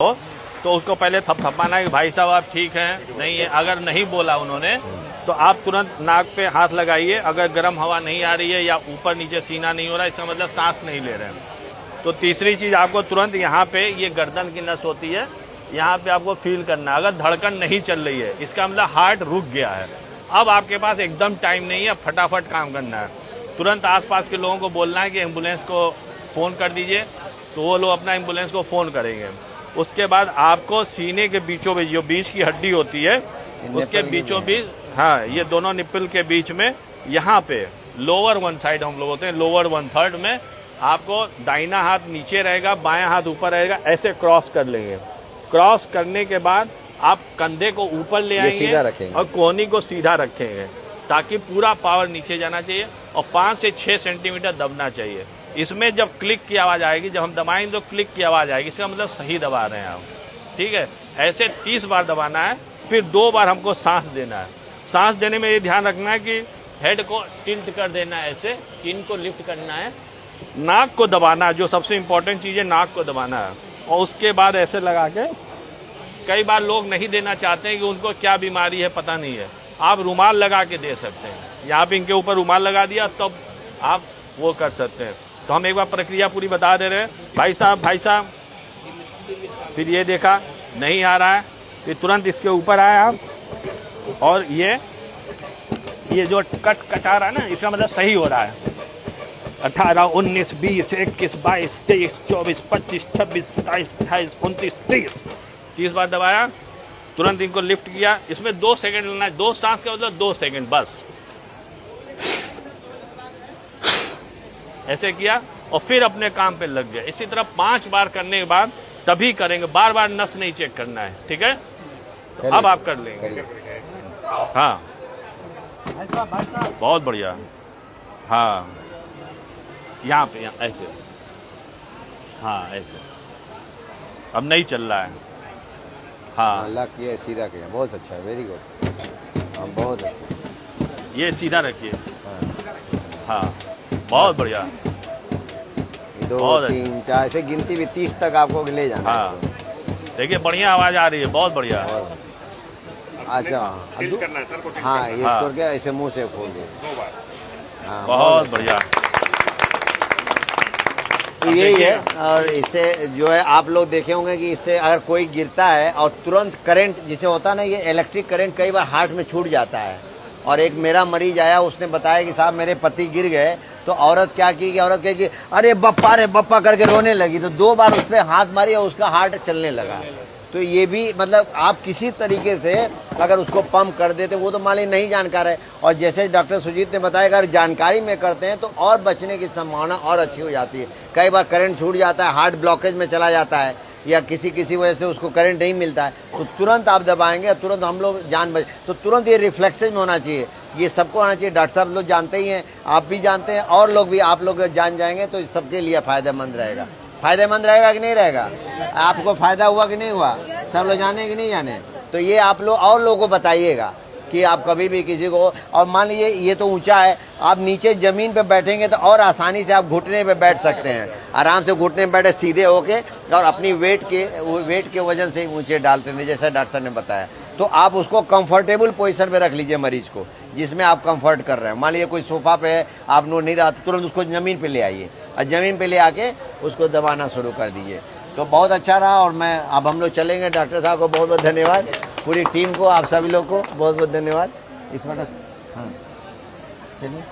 हो तो उसको पहले थपथपाना कि भाई साहब आप ठीक हैं नहीं है। अगर नहीं बोला उन्होंने तो आप तुरंत नाक पे हाथ लगाइए। अगर गर्म हवा नहीं आ रही है या ऊपर नीचे सीना नहीं हो रहा है, इसका मतलब सांस नहीं ले रहे हैं। तो तीसरी चीज आपको तुरंत यहाँ पे ये गर्दन की नस होती है, यहाँ पे आपको फील करना है। अगर धड़कन नहीं चल रही है इसका मतलब हार्ट रुक गया है। अब आपके पास एकदम टाइम नहीं है, फटाफट काम करना है। तुरंत आसपास के लोगों को बोलना है कि एम्बुलेंस को फ़ोन कर दीजिए, तो वो लोग अपना एम्बुलेंस को फ़ोन करेंगे। उसके बाद आपको सीने के बीचों बीच जो बीच की हड्डी होती है उसके बीचों बीच, हाँ, ये दोनों निप्पल के बीच में यहाँ पे लोअर वन साइड हम लोग होते हैं, लोअर 1/3 में आपको दाहिना हाथ नीचे रहेगा, बायां हाथ ऊपर रहेगा, ऐसे क्रॉस कर लेंगे। क्रॉस करने के बाद आप कंधे को ऊपर ले आएंगे और कोहनी को सीधा रखेंगे ताकि पूरा पावर नीचे जाना चाहिए और 5 से 6 सेंटीमीटर दबना चाहिए। इसमें जब क्लिक की आवाज़ आएगी, जब हम दबाएंगे तो क्लिक की आवाज़ आएगी, इसका मतलब सही दबा रहे हैं आप। ठीक है, ऐसे 30 बार दबाना है। फिर 2 बार हमको सांस देना है। सांस देने में ये ध्यान रखना है कि हेड को टिल्ट कर देना है, ऐसे चिन को लिफ्ट करना है, नाक को दबाना है। जो सबसे इम्पोर्टेंट चीज़ है, नाक को दबाना है। और उसके बाद ऐसे लगा के, कई बार लोग नहीं देना चाहते हैं कि उनको क्या बीमारी है पता नहीं है, आप रुमाल लगा के दे सकते हैं। यहाँ पे इनके ऊपर रुमाल लगा दिया तब आप वो कर सकते हैं। तो हम एक बार प्रक्रिया पूरी बता दे रहे हैं। भाई साहब, फिर ये देखा नहीं आ रहा है, फिर तुरंत इसके ऊपर आए आप, और ये जो कटा रहा है ना, इसका मतलब सही हो रहा है। 18, 19, 20, 21, 22, 23, 24, 25, 26, 27, 28, 29, 30 बार दबाया, तुरंत इनको लिफ्ट किया। इसमें 2 सेकंड लेना है, 2 सांस का मतलब 2 सेकंड बस, ऐसे किया और फिर अपने काम पे लग गए। इसी तरह 5 बार करने के बाद तभी करेंगे, बार बार नस नहीं चेक करना है। ठीक है, अब आप कर लेंगे। हाँ, बहुत बढ़िया। हाँ, यहाँ पे, यहाँ ऐसे, हाँ ऐसे, अब नहीं चल रहा है। हाँ, लग किया, सीधा किया, बहुत अच्छा है, वेरी गुड। हाँ, बहुत अच्छा। ये सीधा रखिए। हाँ, बहुत बढ़िया। 2, 3, 4 ऐसे गिनती भी 30 तक आपको ले जाना। हाँ, देखिए बढ़िया आवाज आ रही है, बहुत बढ़िया। अच्छा, करना है सर को। हाँ, ये करके ऐसे मुंह से खोल दे। हाँ, बहुत बढ़िया। तो यही है। और इससे जो है आप लोग देखे होंगे कि इससे अगर कोई गिरता है और तुरंत करंट जिसे होता है ना, ये इलेक्ट्रिक करंट कई बार हार्ट में छूट जाता है। और एक मेरा मरीज आया, उसने बताया कि साहब मेरे पति गिर गए, तो औरत क्या की कि औरत कही कि अरे बप्पा करके रोने लगी, तो 2 बार उस पर हाथ मारी और उसका हार्ट चलने लगा। तो ये भी मतलब आप किसी तरीके से अगर उसको पंप कर देते, वो तो मान ली नहीं जानकार है, और जैसे डॉक्टर सुजीत ने बताया अगर जानकारी में करते हैं तो और बचने की संभावना और अच्छी हो जाती है। कई बार करंट छूट जाता है, हार्ट ब्लॉकेज में चला जाता है, या किसी वजह से उसको करंट नहीं मिलता है, तो तुरंत आप दबाएंगे, तुरंत हम लोग जान बच। तो तुरंत ये रिफ्लेक्सेज में होना चाहिए, ये सबको आना चाहिए। डॉक्टर साहब लोग जानते ही हैं, आप भी जानते हैं, और लोग भी, आप लोग जान जाएंगे तो सबके लिए फायदेमंद रहेगा। फायदेमंद रहेगा कि नहीं रहेगा? आपको फायदा हुआ कि नहीं हुआ? सब लोग जाने कि नहीं जाने? तो ये आप लोग और लोगों को बताइएगा कि आप कभी भी किसी को, और मान लीजिए ये तो ऊंचा है, आप नीचे जमीन पे बैठेंगे तो और आसानी से आप घुटने पे बैठ सकते हैं। आराम से घुटने पे बैठे सीधे होके, और अपनी वेट के वजन से ऊंचे डालते हैं, जैसा डॉक्टर साहब ने बताया। तो आप उसको कंफर्टेबल पोजीशन पे रख लीजिए मरीज को, जिसमें आप कंफर्ट कर रहे हैं। मान लीजिए कोई सोफा पे है, आप नहीं आता, तुरंत उसको जमीन पे ले आइए और जमीन पे ले आके उसको दबाना शुरू कर दीजिए। तो बहुत अच्छा रहा। और मैं अब हम लोग चलेंगे। डॉक्टर साहब को बहुत बहुत धन्यवाद, पूरी टीम को, आप सभी लोग को बहुत बहुत धन्यवाद इस वक्त। हाँ, चलिए।